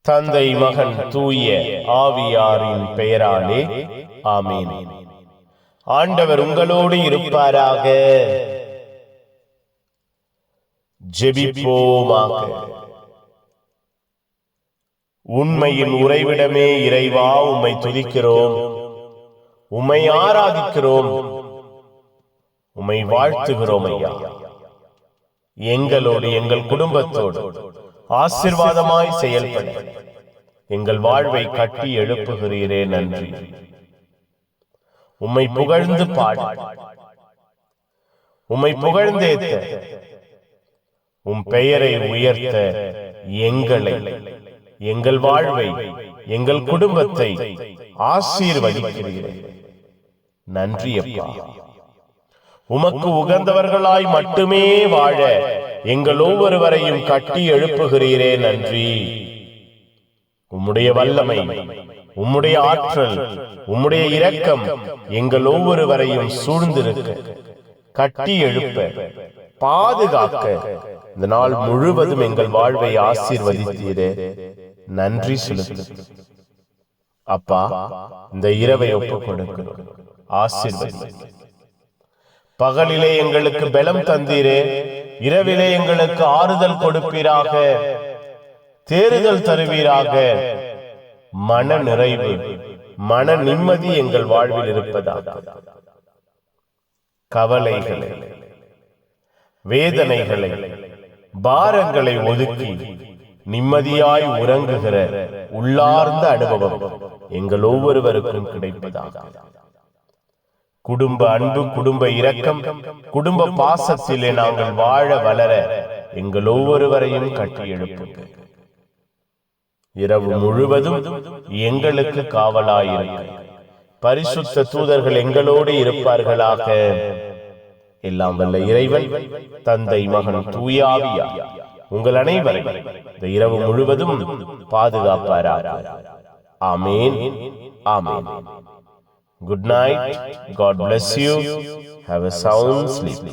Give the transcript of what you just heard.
தந்தை, மகன், தூய ஆவியாரின் பெயராலே ஆமென். ஆண்டவர் உங்களோடு இருப்பாராக. ஜெபிப்போமாக. உண்மையின் உறைவிடமே இறைவா, உம்மை துதிக்கிறோம், உம்மை ஆராதிக்கிறோம், உம்மை வாழ்த்துகிறோம் ஐயா. எங்களோடு எங்கள் குடும்பத்தோடு ஆசீர்வாதமாய் செயல்பட எங்கள் வாழ்வை கட்டி எழுப்புகிறீரே, நன்றி. உம்மை புகழ்ந்து பாட, உம்மை புகழ்ந்தேத்த, உம் பெயரை உயர்த்த எங்களை, எங்கள் வாழ்வை, எங்கள் குடும்பத்தை ஆசீர்வதிக்கிறீரே, நன்றி அப்பா. உமக்கு உகந்தவர்களாய் மட்டுமே வாழ எங்கள் ஒவ்வொருவரையும் கட்டி எழுப்புகிறீரே, நன்றி. உம்முடைய வல்லமை, உம்முடைய ஆற்றல், உம்முடைய இரக்கம் எங்கள் ஒவ்வொருவரையும் சூழ்ந்திருக்க, கட்டி எழுப்ப, பாதுகாக்க இந்த நாள் முழுவதும் எங்கள் வாழ்வை ஆசீர்வதித்தீரே, நன்றி செலுத்து அப்பா. இந்த இரவை ஒப்புக் கொடுக்கிறோம், ஆசீர்வதி. பகலிலே எங்களுக்கு பலம் தந்தீரே, இரவிலே எங்களுக்கு ஆறுதல் கொடுப்பீராக, தேறுதல் தருவீராக. மன நிறைவு, மன நிம்மதி எங்கள் வாழ்வில் இருப்பதாக. கவலைகளை, வேதனைகளை, பாரங்களை ஒதுக்கி நிம்மதியாய் உறங்குகிற உள்ளார்ந்த அனுபவம் எங்கள் ஒவ்வொருவருக்கும் கிடைப்பதாக. குடும்ப அன்பு, குடும்ப இரக்கம், குடும்ப பாசத்திலே நாங்கள் வாழ வளர எங்கள் ஒவ்வொருவரையும் கட்டி எழுப்புங்க. இரவு முழுவதும் எங்களுக்கு காவலாயிருக்க பரிசுத்த தூதர்கள் எங்களோடு இருப்பார்களாக. எல்லாம் வல்ல இறைவன், தந்தை, மகன், தூய ஆவியார் உங்கள் அனைவரையும் இந்த இரவு முழுவதும் பாதுகாப்பாராக. ஆமென், ஆமென். Good night. God bless you. Have a sound sleep.